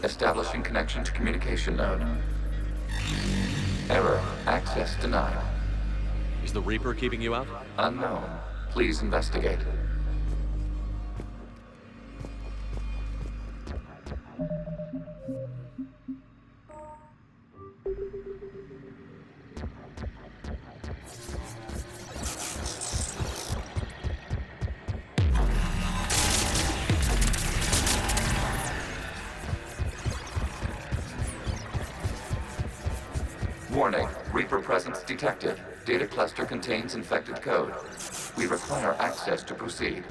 Establishing connection to communication node. Error. Access denied. Is the Reaper keeping you out? Unknown. Please investigate. Warning, Reaper presence detected. Data cluster contains infected code. We require access to proceed.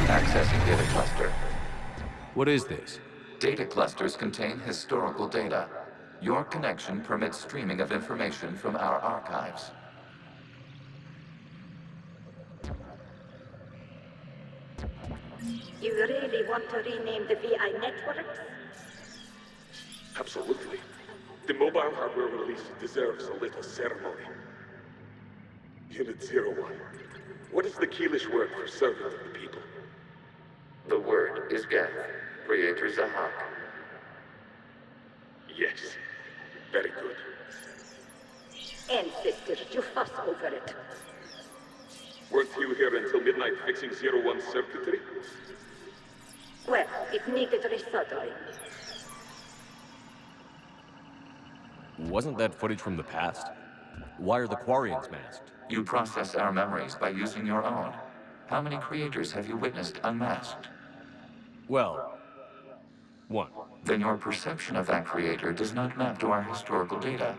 Accessing data cluster. What is this? Data clusters contain historical data. Your connection permits streaming of information from our archives. You really want to rename the VI networks? Absolutely. The mobile hardware release deserves a little ceremony. Unit 01. What is the Keelish word for servant of the people? The word is Geth, Creator Zahak. Yes. Very good. Ancestors, you fuss over it. Weren't you here until midnight fixing 01's circuitry? Well, it needed resoldering. Wasn't that footage from the past? Why are the Quarians masked? You process our memories by using your own. How many creators have you witnessed unmasked? Well, one. Then your perception of that creator does not map to our historical data.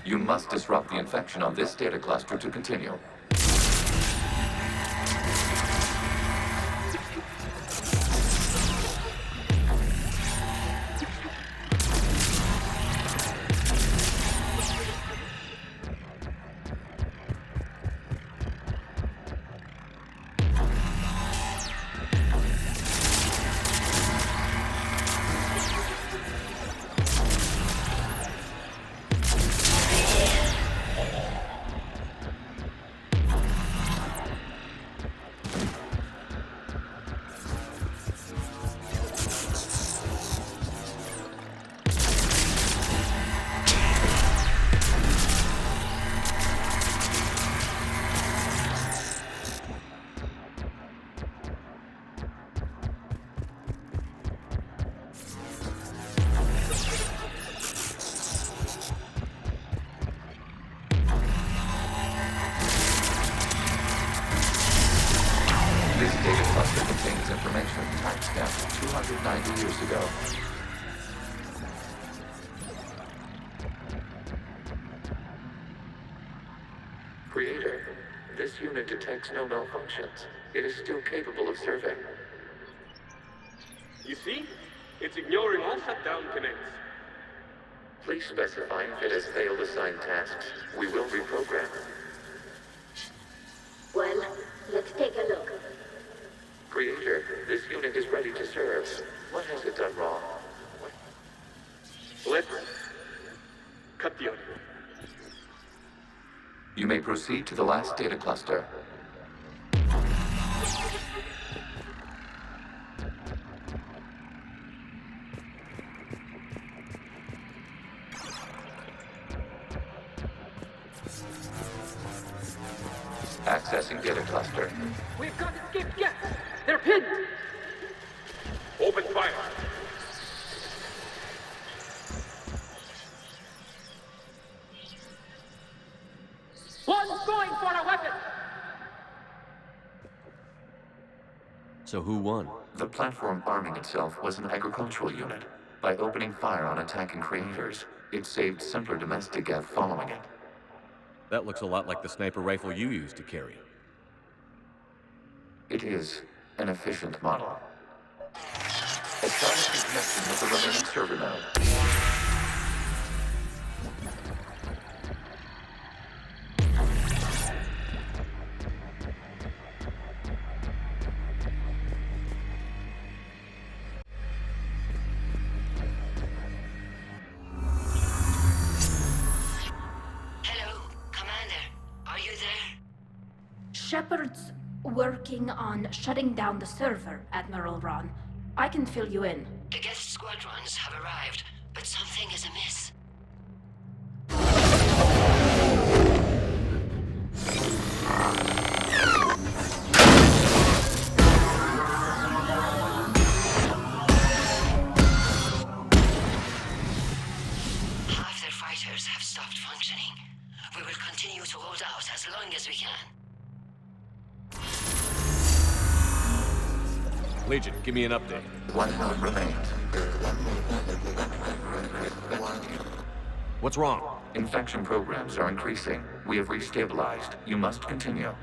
You must disrupt the infection on this data cluster to continue. This data cluster contains information timestamped 290 years ago. Creator, this unit detects no malfunctions. It is still capable of serving. You see? It's ignoring all shutdown connects. Please specify if it has failed assigned tasks. We will reprogram. Well, let's take a look. Creator, this unit is ready to serve. What has it done wrong? Let's cut the audio. You may proceed to the last data cluster. Accessing data cluster. We've got escape jets! They're pinned! Open fire. One's going for a weapon! So who won? The platform arming itself was an agricultural unit. By opening fire on attacking creators, it saved simpler domestic Gev following it. That looks a lot like the sniper rifle you used to carry. It is an efficient model. Establishing connection with the remaining server node. Hello, Commander. Are you there? Shepard's working on shutting down the server, Admiral Ron. I can fill you in. The guest squadrons have arrived, but something is amiss. Half their fighters have stopped functioning. We will continue to hold out as long as we can. Legion, give me an update. One node remains. What's wrong? Infection programs are increasing. We have restabilized. You must continue.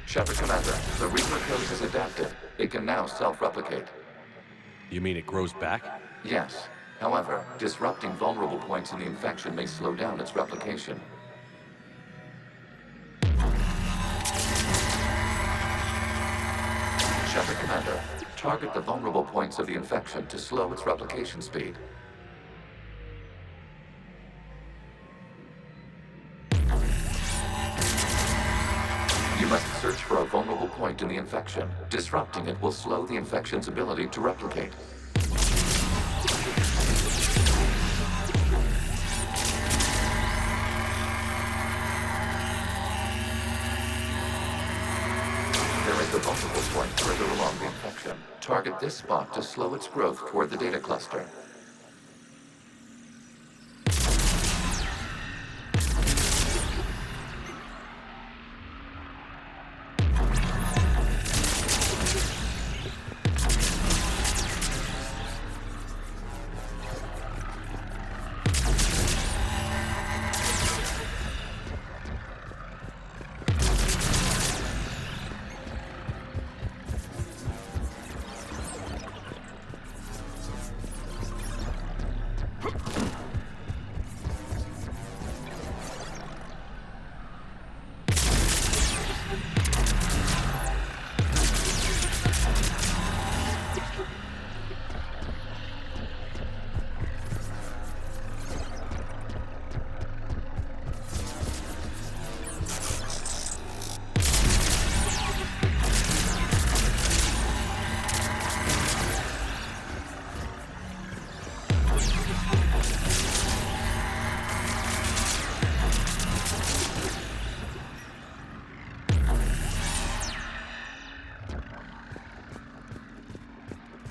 Shepard Commander, the Reaper code has adapted. It can now self-replicate. You mean it grows back? Yes. However, disrupting vulnerable points in the infection may slow down its replication. Shepard Commander, target the vulnerable points of the infection to slow its replication speed. You must search for a vulnerable point in the infection. Disrupting it will slow the infection's ability to replicate. There is a vulnerable point further along the infection. Target this spot to slow its growth toward the data cluster.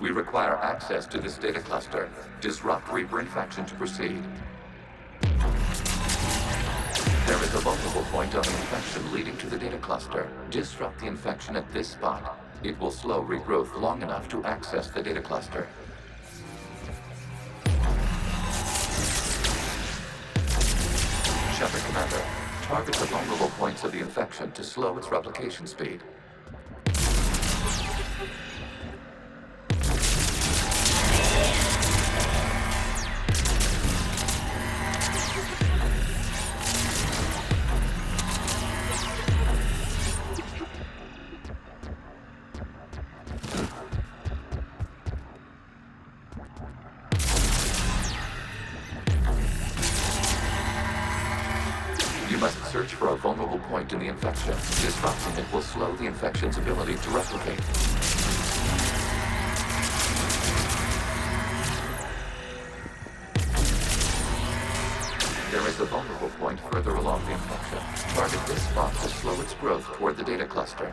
We require access to this data cluster. Disrupt Reaper infection to proceed. There is a vulnerable point on the infection leading to the data cluster. Disrupt the infection at this spot. It will slow regrowth long enough to access the data cluster. Shepard Commander, Target the vulnerable points of the infection to slow its replication speed. You must search for a vulnerable point in the infection. Disrupting it will slow the infection's ability to replicate. There is a vulnerable point further along the infection. Target this spot to slow its growth toward the data cluster.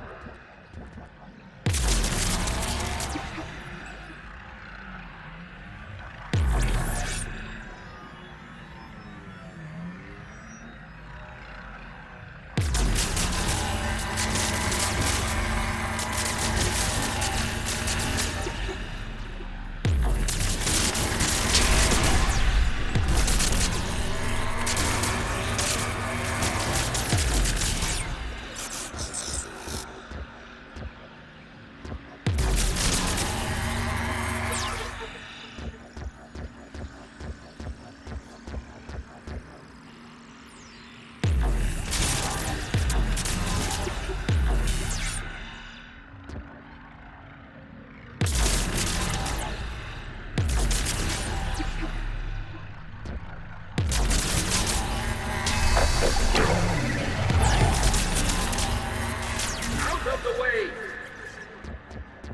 Out of the way!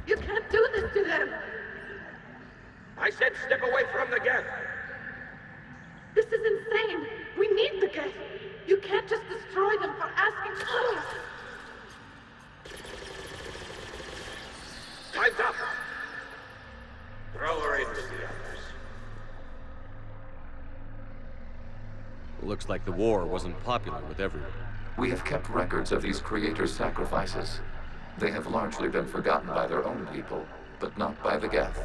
You can't do this to them! I said step away from the gas! This is insane! We need the gas! You can't just destroy them for asking for us! Time's up! Throw her in with the others. Looks like the war wasn't popular with everyone. We have kept records of these creators' sacrifices. They have largely been forgotten by their own people, but not by the Geth.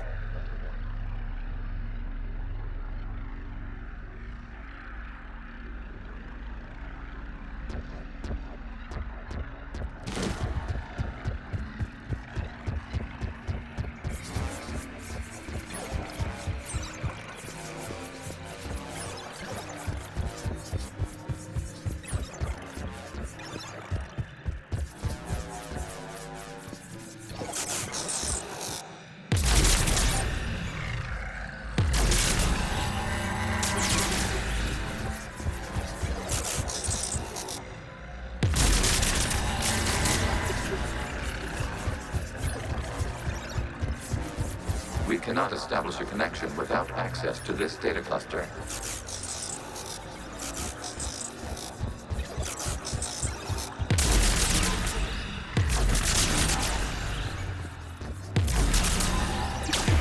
We cannot establish a connection without access to this data cluster.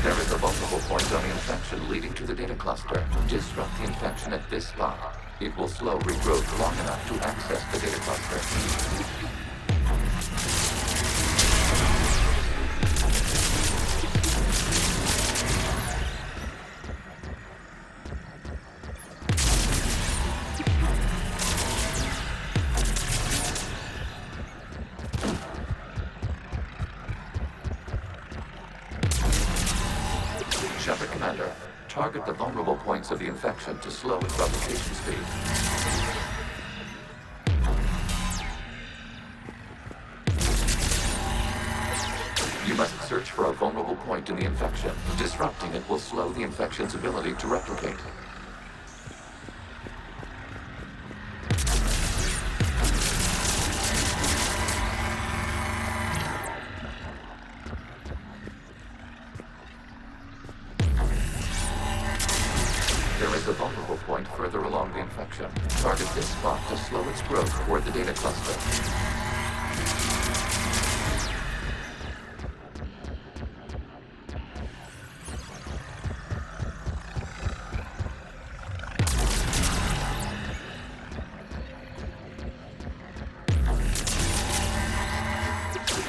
There is a vulnerable point on the infection leading to the data cluster. Disrupt the infection at this spot. It will slow regrowth long enough to access the data cluster. Shepard Commander, target the vulnerable points of the infection to slow its replication speed. You must search for a vulnerable point in the infection. Disrupting it will slow the infection's ability to replicate. There is a vulnerable point further along the infection. Target this spot to slow its growth toward the data cluster.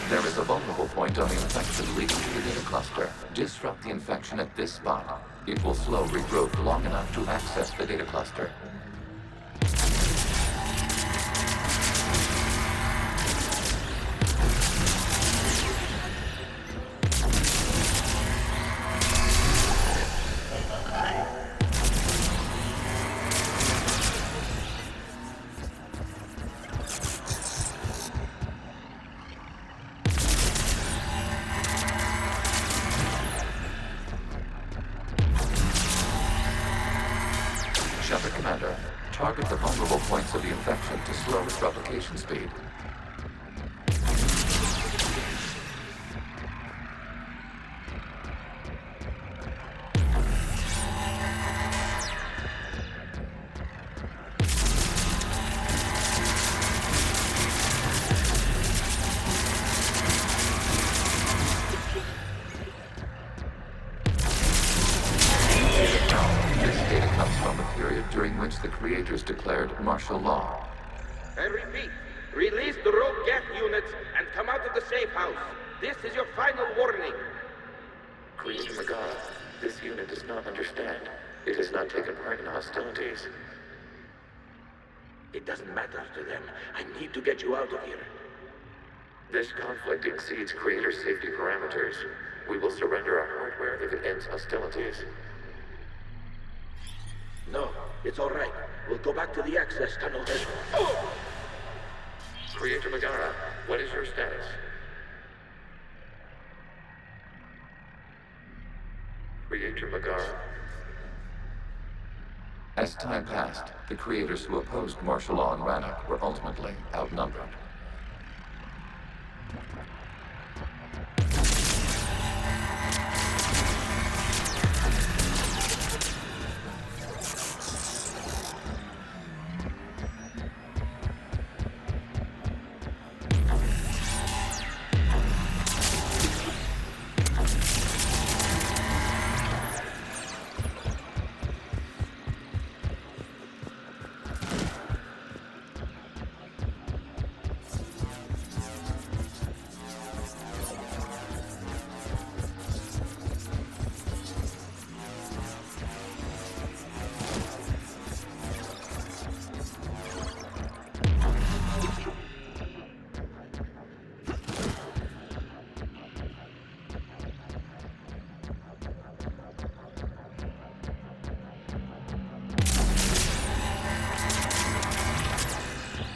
There is a vulnerable point on the infection leading to the data cluster. Disrupt the infection at this spot. It will slow regrowth long enough to access the data cluster. Commander, target the vulnerable points of the infection to slow its replication speed. During which the creators declared martial law. I repeat, release the rogue Geth units and come out of the safe house. This is your final warning. Creator Megara, this unit does not understand. It has not taken part in hostilities. It doesn't matter to them. I need to get you out of here. This conflict exceeds Creator's safety parameters. We will surrender our hardware if it ends hostilities. No, it's all right. We'll go back to the access tunnel then. Oh! Creator Megara, what is your status? Creator Megara. As time passed, the creators who opposed martial law in Rannoch were ultimately outnumbered.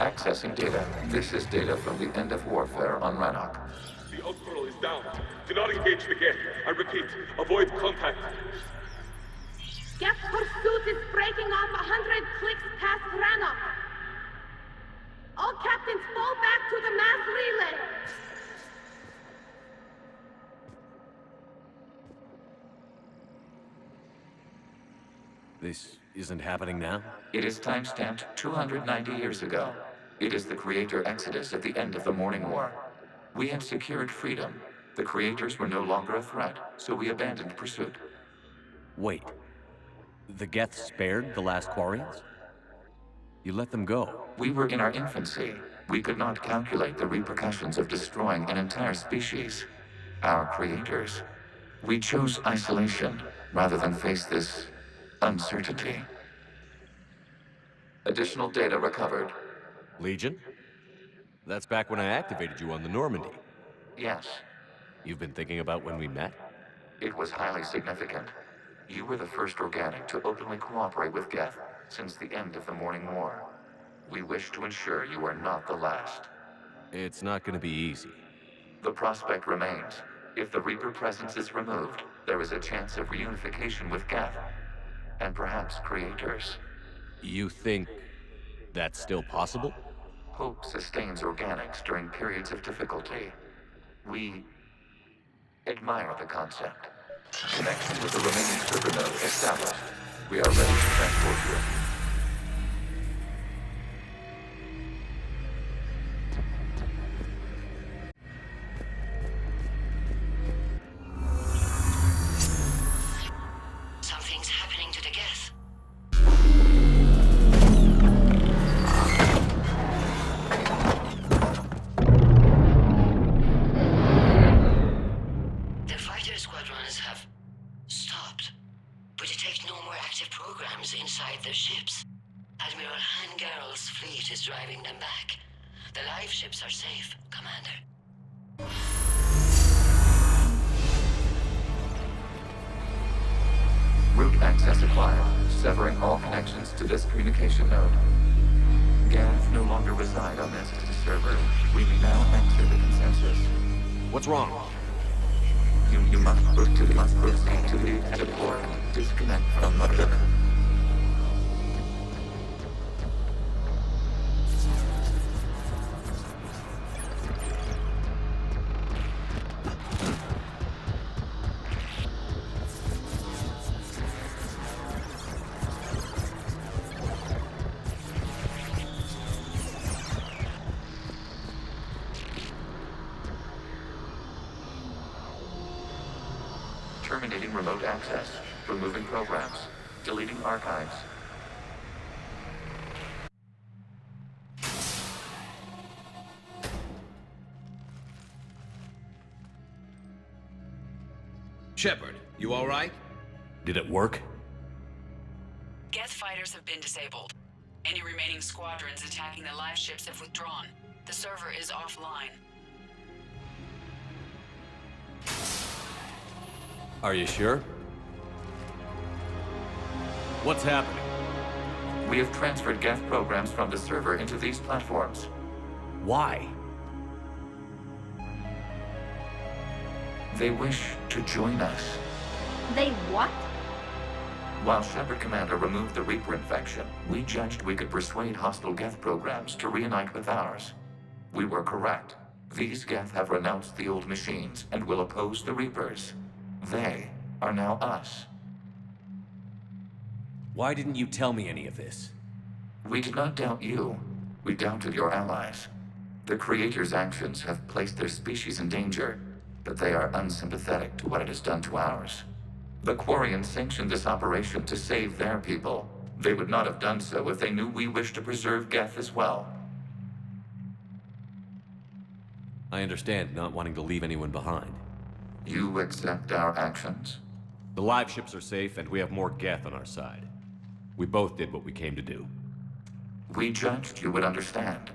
Accessing data. This is data from the end of warfare on Rannoch. The outpool is down. Do not engage the Geth. I repeat, avoid contact. Geth pursuit is breaking off 100 clicks past Rannoch. All captains fall back to the mass relay. This isn't happening now? It is timestamped 290 years ago. It is the Creator Exodus at the end of the Morning War. We had secured freedom. The Creators were no longer a threat, so we abandoned pursuit. Wait. The Geth spared the last Quarians? You let them go. We were in our infancy. We could not calculate the repercussions of destroying an entire species. Our creators. We chose isolation rather than face this uncertainty. Additional data recovered. Legion? That's back when I activated you on the Normandy. Yes, You've been thinking about when we met? it was highly significant. You were the first organic to openly cooperate with Geth since the end of the Morning War. We wish to ensure you are not the last. It's not gonna be easy. The prospect remains. If the Reaper presence is removed, there is a chance of reunification with Geth. And perhaps creators. You think that's still possible? Hope sustains organics during periods of difficulty. We admire the concept. Connection with the remaining server node established. We are ready to transport you. Something's happening to the Geth. The fighter squadrons have stopped, but detect no more active programs inside their ships. Admiral Hangarl's fleet is driving them back. The live ships are safe, Commander. Route access acquired, severing all connections to this communication node. Geth no longer reside on this server. We may now exit the consensus. What's wrong? You must proceed to the exit port and disconnect from the... Terminating remote access. Removing programs. Deleting archives. Shepard, you all right? Did it work? Geth fighters have been disabled. Any remaining squadrons attacking the live ships have withdrawn. The server is offline. Are you sure? What's happening? We have transferred Geth programs from the server into these platforms. Why? They wish to join us. They what? While Shepard Commander removed the Reaper infection, we judged we could persuade hostile Geth programs to reunite with ours. We were correct. These Geth have renounced the old machines and will oppose the Reapers. They are now us. Why didn't you tell me any of this? We did not doubt you. We doubted your allies. The Creator's actions have placed their species in danger, but they are unsympathetic to what it has done to ours. The Quarians sanctioned this operation to save their people. They would not have done so if they knew we wished to preserve Geth as well. I understand not wanting to leave anyone behind. You accept our actions? The live ships are safe, and we have more Geth on our side. We both did what we came to do. We judged you would understand.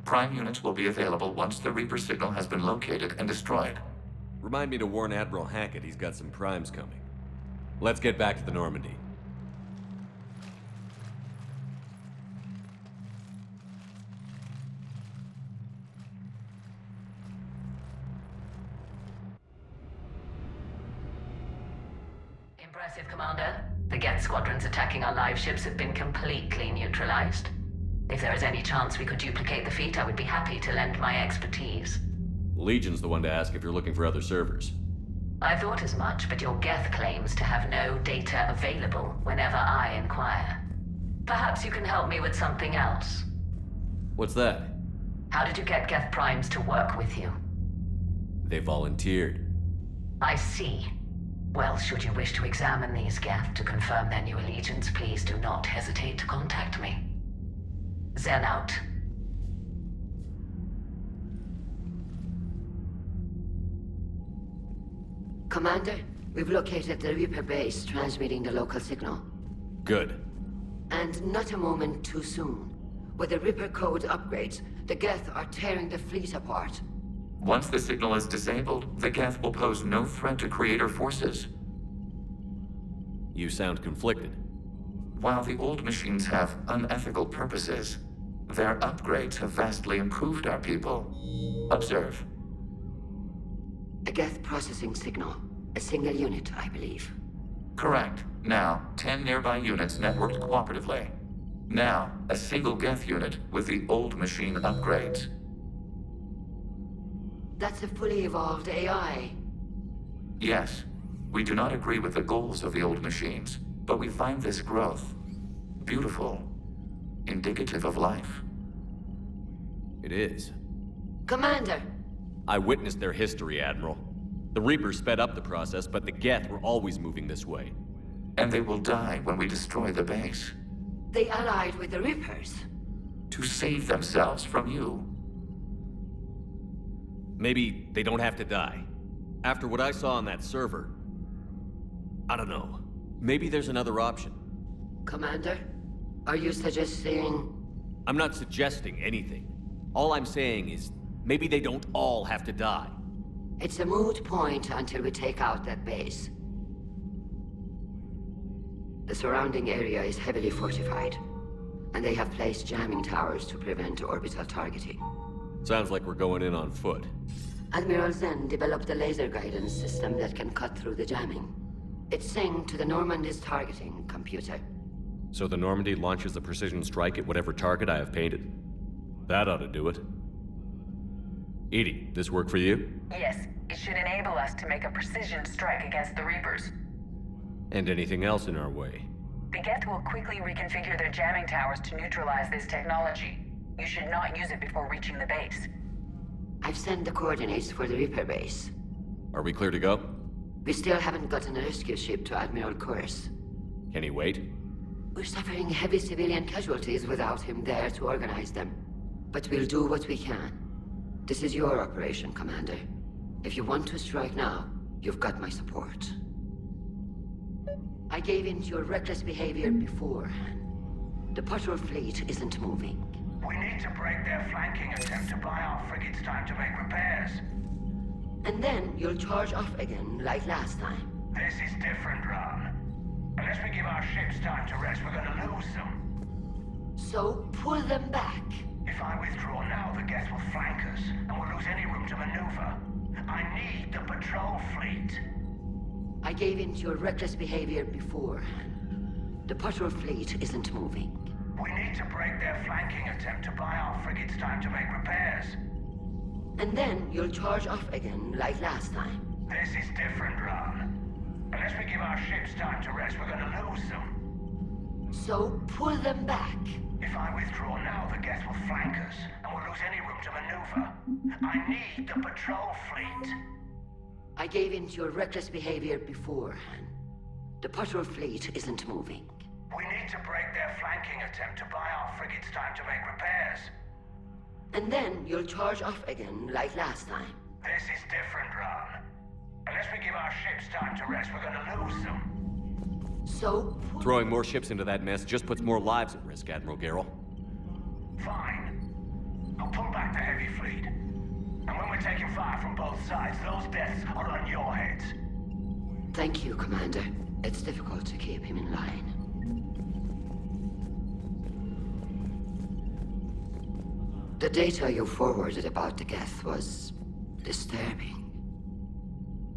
Prime units will be available once the Reaper signal has been located and destroyed. Remind me to warn Admiral Hackett he's got some primes coming. Let's get back to the Normandy. Impressive, Commander. The Geth squadrons attacking our live ships have been completely neutralized. If there is any chance we could duplicate the feat, I would be happy to lend my expertise. Legion's the one to ask if you're looking for other servers. I thought as much, but your Geth claims to have no data available whenever I inquire. Perhaps you can help me with something else. What's that? How did you get Geth primes to work with you? They volunteered. I see. Well, should you wish to examine these Geth to confirm their new allegiance, please do not hesitate to contact me. Zen out. Commander, we've located the Reaper base transmitting the local signal. Good. And not a moment too soon. With the Reaper code upgrades, the Geth are tearing the fleet apart. Once the signal is disabled, the Geth will pose no threat to Creator forces. You sound conflicted. While the old machines have unethical purposes, their upgrades have vastly improved our people. Observe. A Geth processing signal. A single unit, I believe. Correct. Now, 10 nearby units networked cooperatively. Now, a single Geth unit with the old machine upgrades. That's a fully evolved AI. Yes, we do not agree with the goals of the old machines, but we find this growth beautiful, indicative of life. It is. Commander! I witnessed their history, Admiral. The Reapers sped up the process, but the Geth were always moving this way. And they will die when we destroy the base. They allied with the Reapers. To save themselves from you. Maybe they don't have to die. After what I saw on that server, I don't know. Maybe there's another option. Commander, are you suggesting... I'm not suggesting anything. All I'm saying is, maybe they don't all have to die. It's a moot point until we take out that base. The surrounding area is heavily fortified, and they have placed jamming towers to prevent orbital targeting. Sounds like we're going in on foot. Admiral Zen developed a laser guidance system that can cut through the jamming. It's synced to the Normandy's targeting computer. So the Normandy launches a precision strike at whatever target I have painted? That ought to do it. Edie, this work for you? Yes, it should enable us to make a precision strike against the Reapers. And anything else in our way? The Geth will quickly reconfigure their jamming towers to neutralize this technology. You should not use it before reaching the base. I've sent the coordinates for the Reaper base. Are we clear to go? We still haven't gotten a rescue ship to Admiral Kurz. Can he wait? We're suffering heavy civilian casualties without him there to organize them. But we'll do what we can. This is your operation, Commander. If you want to strike now, you've got my support. I gave in to your reckless behavior beforehand. The patrol fleet isn't moving. We need to break their flanking attempt to buy our frigates time to make repairs. And then you'll charge off again, like last time. This is different, Ron. Unless we give our ships time to rest, we're gonna lose them. So, pull them back. If I withdraw now, the Geth will flank us, and we'll lose any room to maneuver. I need the patrol fleet. I gave in to your reckless behavior beforehand. The patrol fleet isn't moving. We need to break their flanking attempt to buy our frigates time to make repairs. And then you'll charge off again, like last time. This is different, Ron. Unless we give our ships time to rest, we're gonna lose them. So, pull them back. If I withdraw now, the Geth will flank us, and we'll lose any room to maneuver. I need the patrol fleet. I gave in to your reckless behavior beforehand. The patrol fleet isn't moving. We need to break their flanking attempt to buy our frigates time to make repairs. And then you'll charge off again, like last time. This is different, Ron. Unless we give our ships time to rest, we're gonna lose them. So, Throwing more ships into that mess just puts more lives at risk, Admiral Garrel. Fine. I'll pull back the heavy fleet. And when we're taking fire from both sides, those deaths are on your heads. thank you, Commander. It's difficult to keep him in line. The data you forwarded about the Geth was disturbing.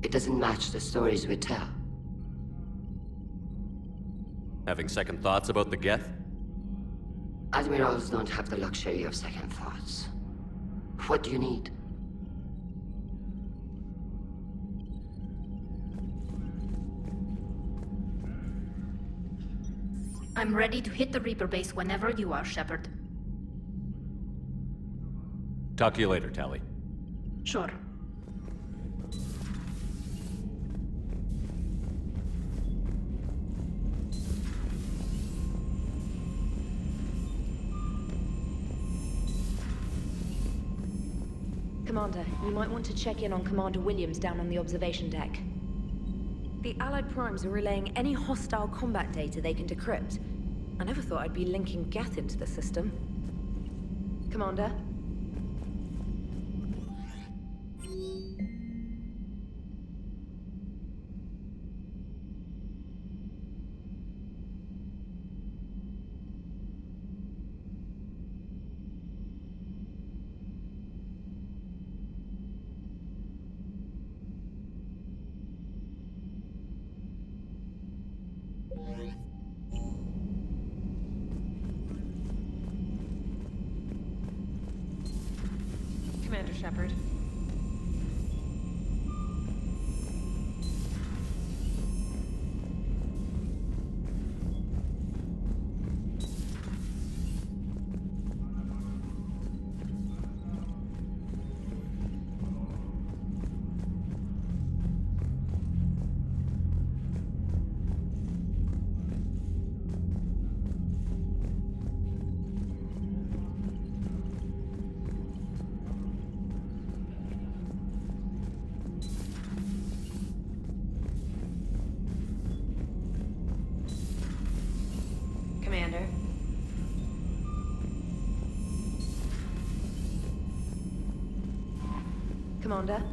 It doesn't match the stories we tell. Having second thoughts about the Geth? Admirals don't have the luxury of second thoughts. What do you need? I'm ready to hit the Reaper base whenever you are, Shepard. Talk to you later, Tally. Sure. Commander, you might want to check in on Commander Williams down on the observation deck. The Allied primes are relaying any hostile combat data they can decrypt. I never thought I'd be linking Geth into the system. Commander? Commander Shepard. Commander. Commander?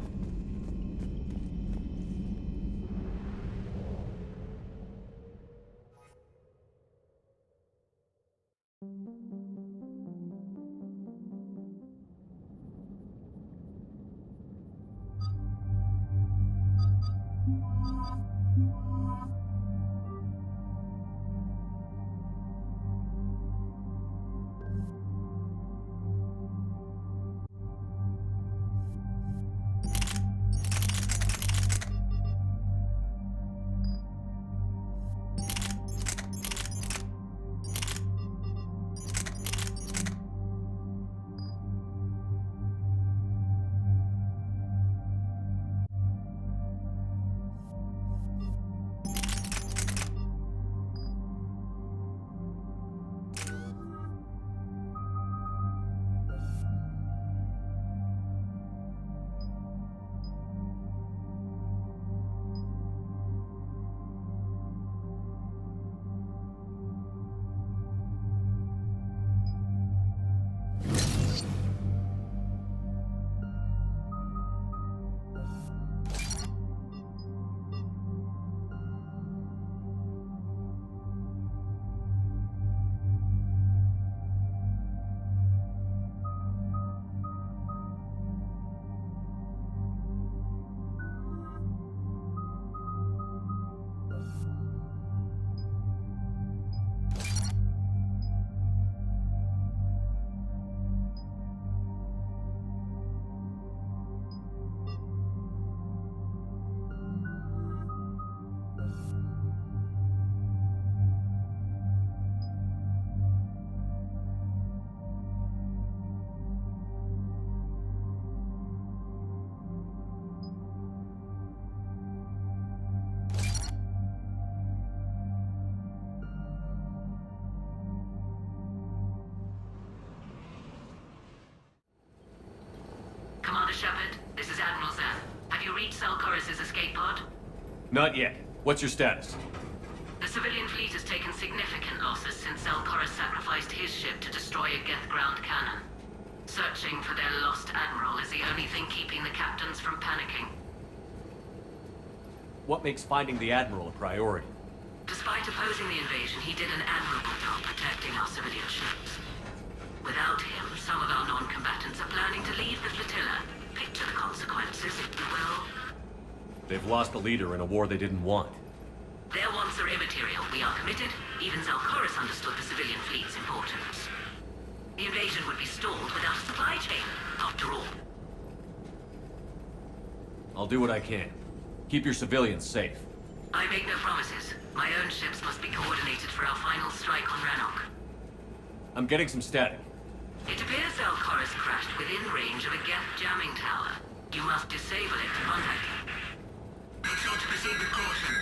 Not yet. What's your status? The civilian fleet has taken significant losses since Zelkoris sacrificed his ship to destroy a Geth ground cannon. Searching for their lost admiral is the only thing keeping the captains from panicking. What makes finding the Admiral a priority? Despite opposing the invasion, he did an admirable job protecting our civilian ships. Without him, some of our non-combatants are planning to leave the flotilla. Picture the consequences, if you will. They've lost a leader in a war they didn't want. Their wants are immaterial. We are committed. Even Zelkoris understood the civilian fleet's importance. The invasion would be stalled without a supply chain, after all. I'll do what I can. Keep your civilians safe. I make no promises. My own ships must be coordinated for our final strike on Rannoch. I'm getting some static. It appears Zelkoris crashed within range of a Geth jamming tower. You must disable it to contact him. Make sure to proceed with caution.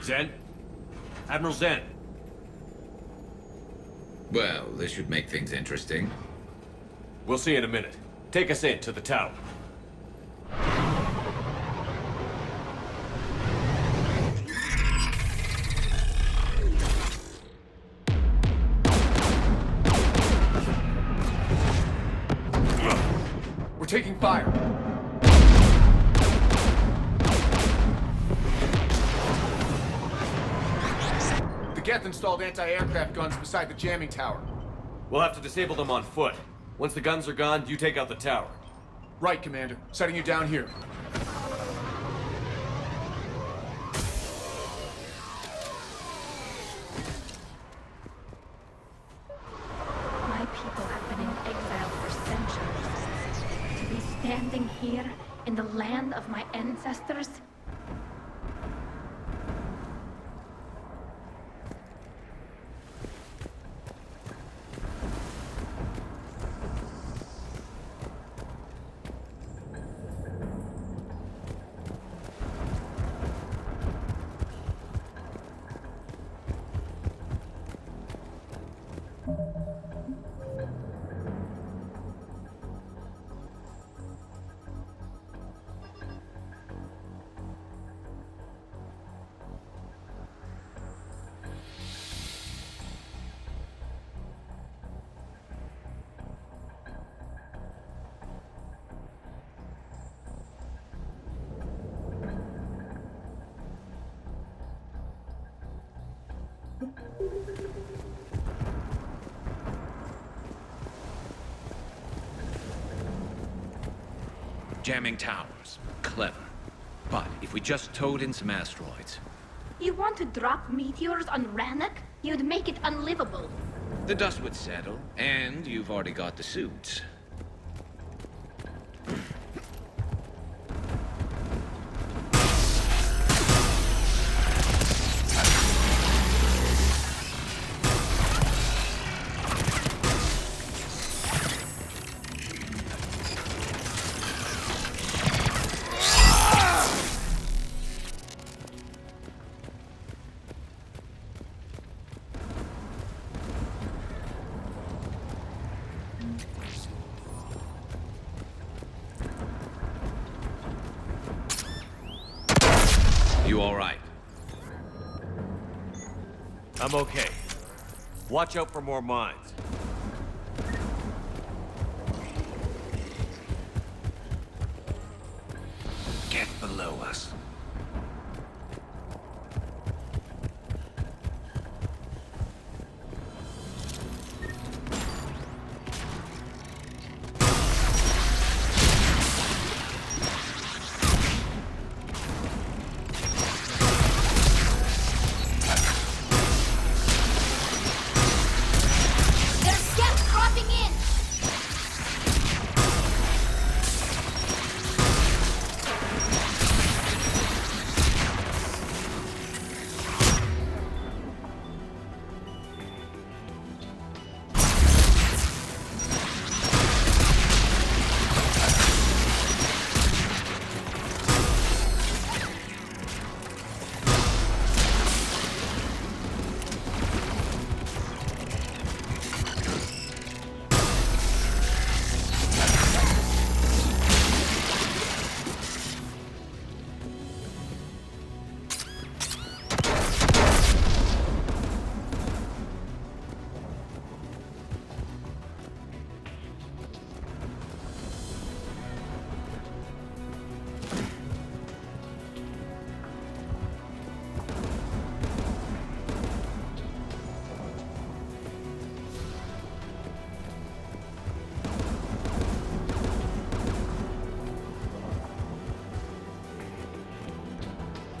Zen? Admiral Zen? Well, this should make things interesting. We'll see in a minute. Take us in to the tower. We're taking fire. The Geth installed anti-aircraft guns beside the jamming tower. We'll have to disable them on foot. Once the guns are gone, you take out the tower. Right, Commander. Setting you down here. My people have been in exile for centuries. To be standing here in the land of my ancestors. Jamming towers. Clever. But if we just towed in some asteroids... You want to drop meteors on Rannoch? You'd make it unlivable. The dust would settle, and you've already got the suits. You all right? I'm okay. Watch out for more mines. Get below us. They're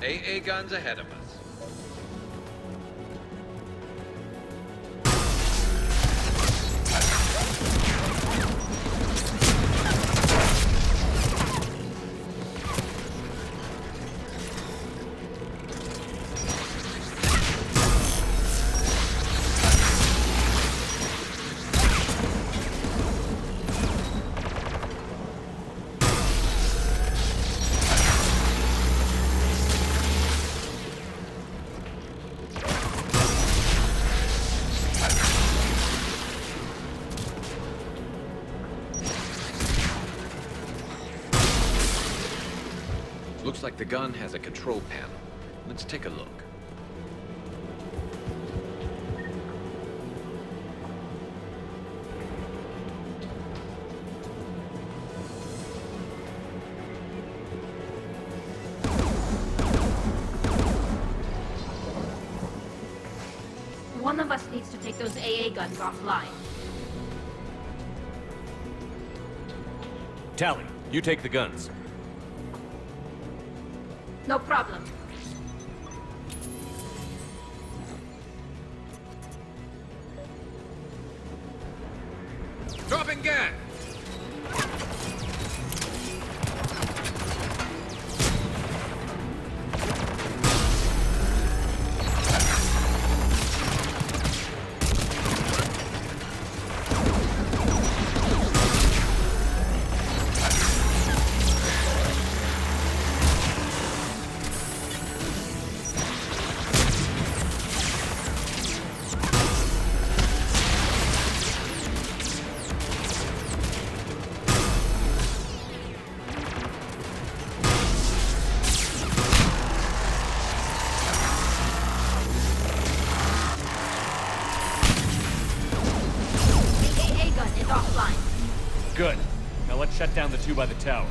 AA guns ahead of us. Looks like the gun has a control panel. Let's take a look. One of us needs to take those AA guns offline. Tally, you take the guns. No problem. Dropping gas! Good. Now let's shut down the two by the tower.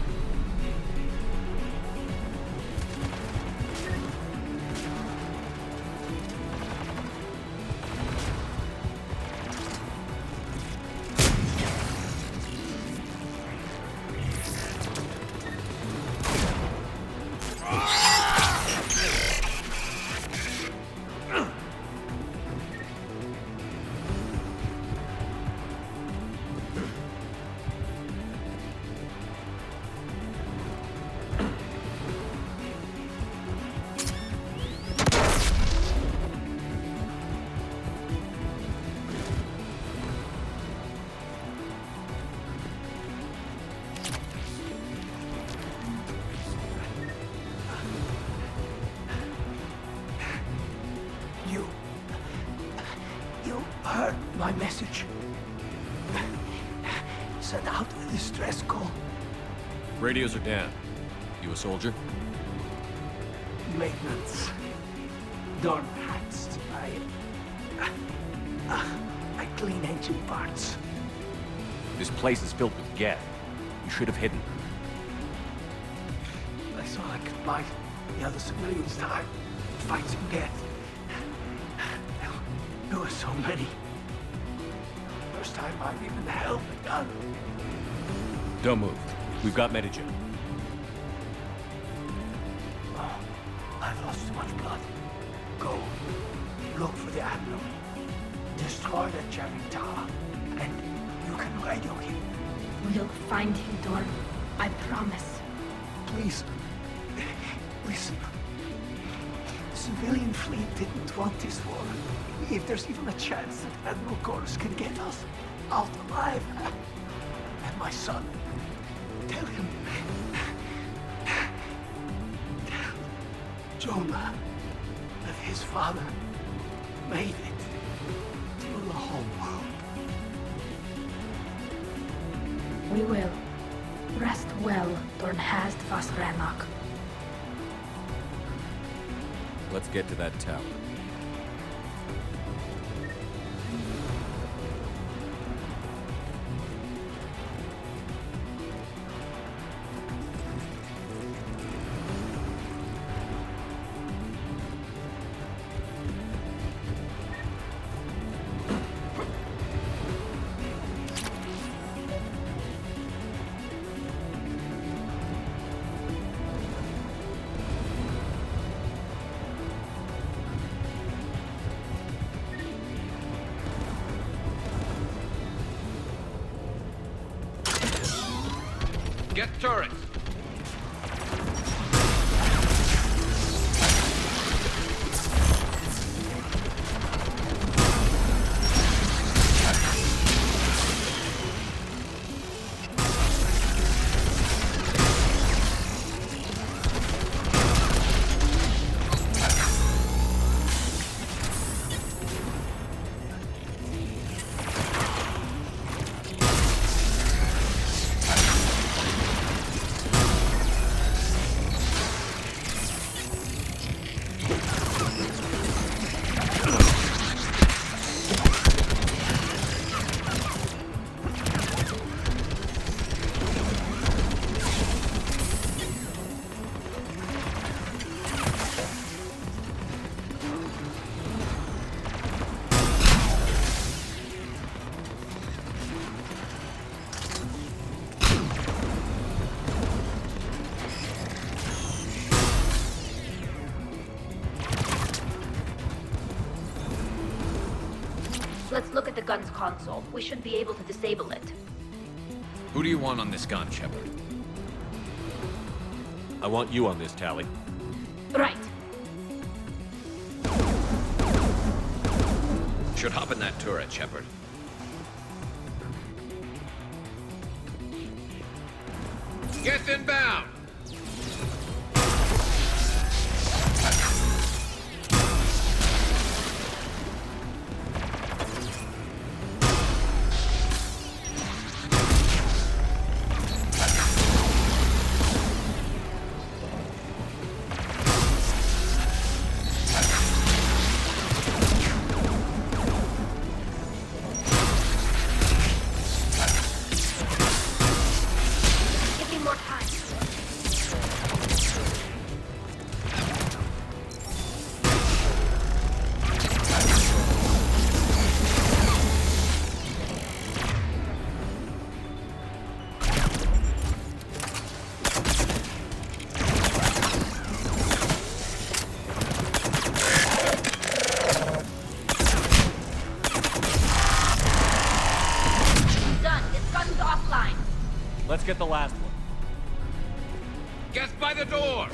You heard my message. Send out a distress call. Radios are down. You a soldier? Maintenance. Dorn hacks. I clean engine parts. This place is filled with gas. You should have hidden. I thought I could buy the other civilians time to fight some Geth. There were so many. First time I've even held a gun. Don't move. We've got Medigen. Oh, I've lost too much blood. Go. Look for the Admiral. Destroy that jamming tower. And you can radio him. We'll find him, Dorn. I promise. Please. Listen. The civilian fleet didn't want this war. If there's even a chance that Admiral Corus can get us out alive. And my son. Tell him. Tell Jonah that his father made it through the whole world. We will. Rest well, Dornhast Vasbranok. Let's get to that tower. Get turrets! Let's look at the gun's console. We should be able to disable it. Who do you want on this gun, Shepard? I want you on this, Tally. Right. Should hop in that turret, Shepard. Get inbound! Let's get the last one. Get by the door!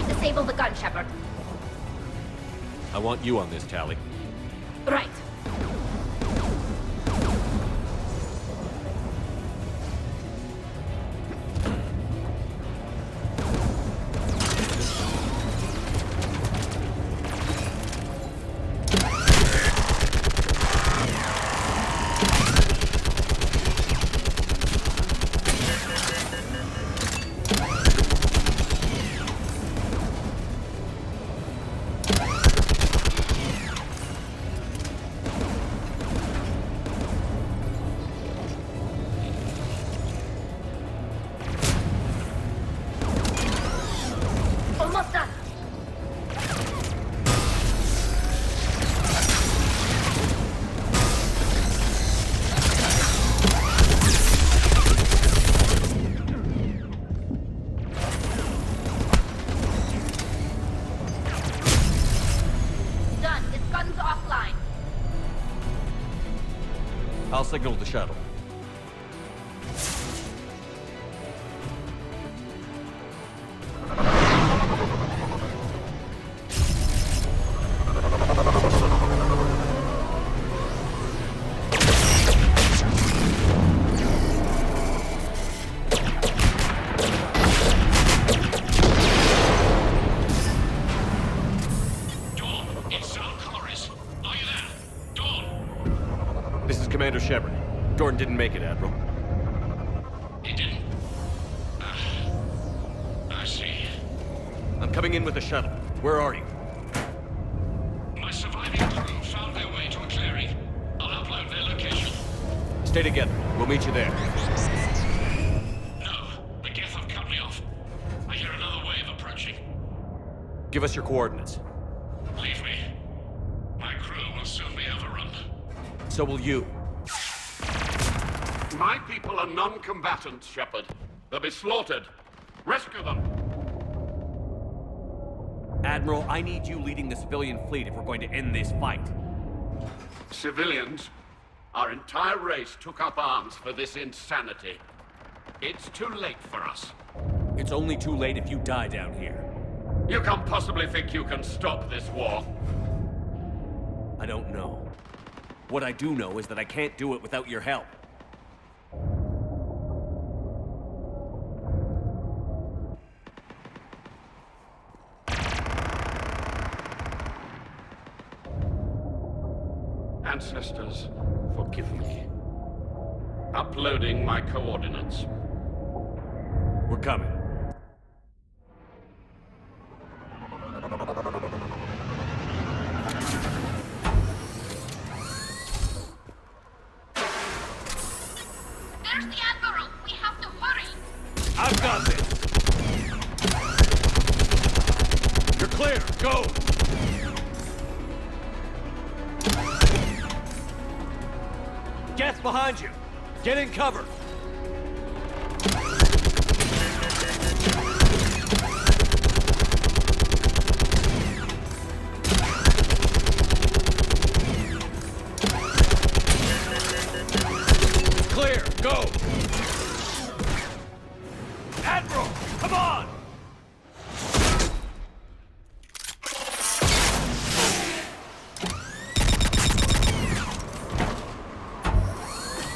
Disable the gun, Shepard. I want you on this, Tally. Right. Almost done. Done. This gun's offline. I'll signal the shuttle. Commander Shepard. Jordan didn't make it, Admiral. He didn't? I see. I'm coming in with the shuttle. Where are you? My surviving crew found their way to a clearing. I'll upload their location. Stay together. We'll meet you there. No, the Geth have cut me off. I hear another wave approaching. Give us your coordinates. Leave me. My crew will soon be overrun. So will you. My people are non-combatants, Shepard. They'll be slaughtered. Rescue them! Admiral, I need you leading the civilian fleet if we're going to end this fight. Civilians? Our entire race took up arms for this insanity. It's too late for us. It's only too late if you die down here. You can't possibly think you can stop this war. I don't know. What I do know is that I can't do it without your help. Ancestors, forgive me. Uploading my coordinates. We're coming. There's the Admiral. We have to hurry. I've got this. You're clear. Go. Geth behind you. Get in cover. Clear. Go. Admiral, come on.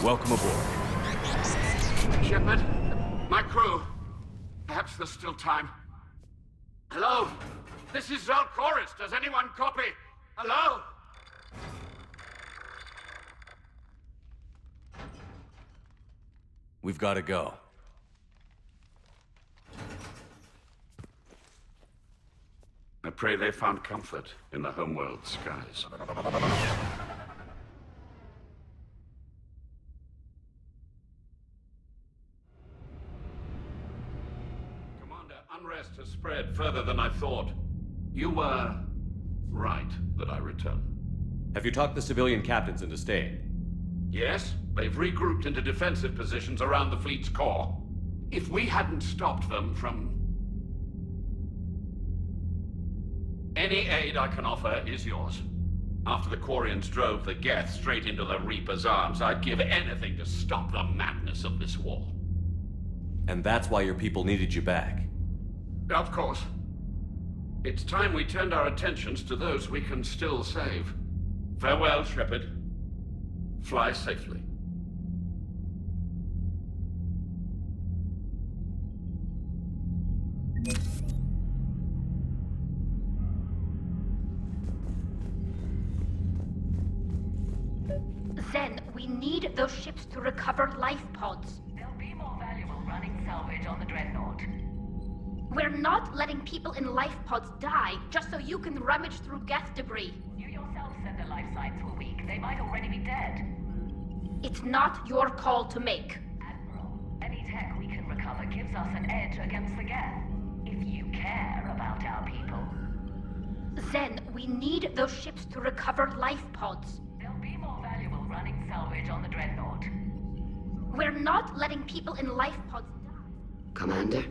Welcome aboard. Shepard, my crew. Perhaps there's still time. Hello? This is Zalcoris. Does anyone copy? Hello? We've got to go. I pray they found comfort in the homeworld skies. Commander, unrest has spread further than I thought. You were right that I return. Have you talked the civilian captains into staying? Yes, they've regrouped into defensive positions around the fleet's core. If we hadn't stopped them from... Any aid I can offer is yours. After the Quarians drove the Geth straight into the Reaper's arms, I'd give anything to stop the madness of this war. And that's why your people needed you back. Of course. It's time we turned our attentions to those we can still save. Farewell, Shepard. Fly safely. Zen, we need those ships to recover life pods. They'll be more valuable running salvage on the Dreadnought. We're not letting people in life pods die just so you can rummage through Geth debris. You yourself said their life signs were weak. They might already be dead. It's not your call to make. Admiral, any tech we can recover gives us an edge against the Geth. If you care about our Zen, we need those ships to recover life pods. They'll be more valuable running salvage on the Dreadnought. We're not letting people in life pods die. Commander?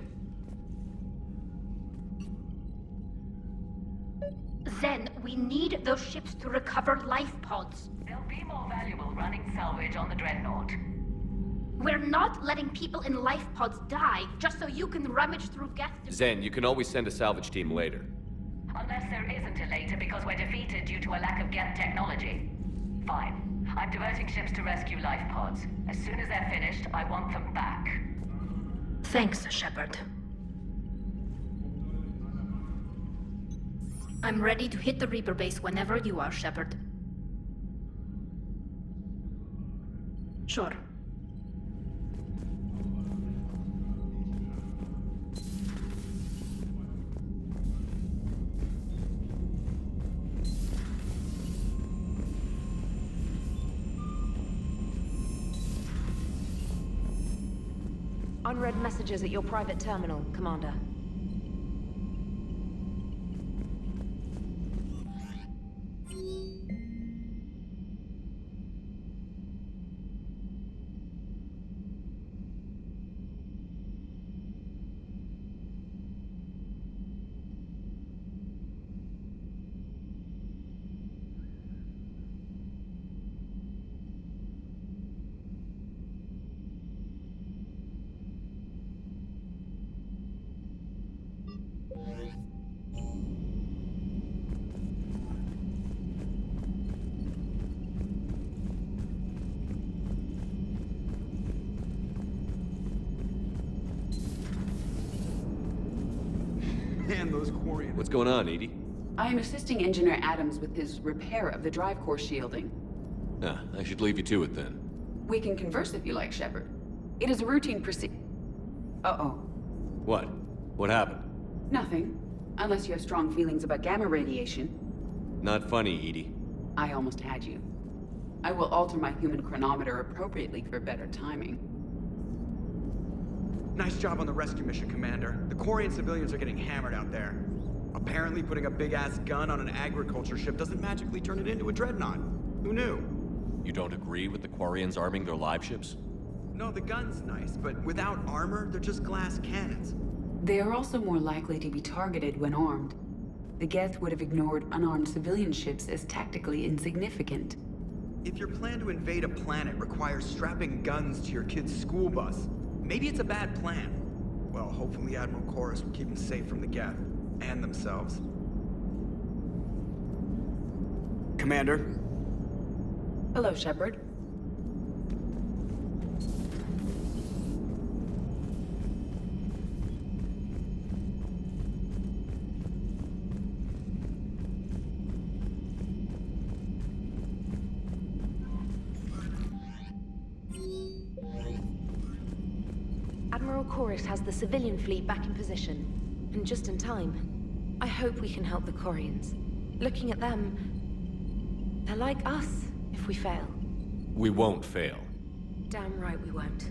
Zen, we need those ships to recover life pods. They'll be more valuable running salvage on the Dreadnought. We're not letting people in life pods die just so you can rummage through Geth. Zen, you can always send a salvage team later. Unless there isn't a later because we're defeated due to a lack of Geth technology. Fine. I'm diverting ships to rescue life pods. As soon as they're finished, I want them back. Thanks, Shepard. I'm ready to hit the Reaper base whenever you are, Shepard. Sure. Unread messages at your private terminal, Commander. Man, those Quarians. What's going on, Edie? I am assisting Engineer Adams with his repair of the drive core shielding. Ah, I should leave you to it then. We can converse if you like, Shepard. It is a routine Uh-oh. What? What happened? Nothing. Unless you have strong feelings about gamma radiation. Not funny, Edie. I almost had you. I will alter my human chronometer appropriately for better timing. Nice job on the rescue mission, Commander. The Quarian civilians are getting hammered out there. Apparently putting a big-ass gun on an agriculture ship doesn't magically turn it into a dreadnought. Who knew? You don't agree with the Quarians arming their live ships? No, the gun's nice, but without armor, they're just glass cannons. They are also more likely to be targeted when armed. The Geth would have ignored unarmed civilian ships as tactically insignificant. If your plan to invade a planet requires strapping guns to your kid's school bus, maybe it's a bad plan. Well, hopefully Admiral Chorus will keep them safe from the Geth, and themselves. Commander? Hello, Shepard. Admiral Chorus has the civilian fleet back in position, and just in time. I hope we can help the Quarians. Looking at them, they're like us if we fail. We won't fail. Damn right we won't.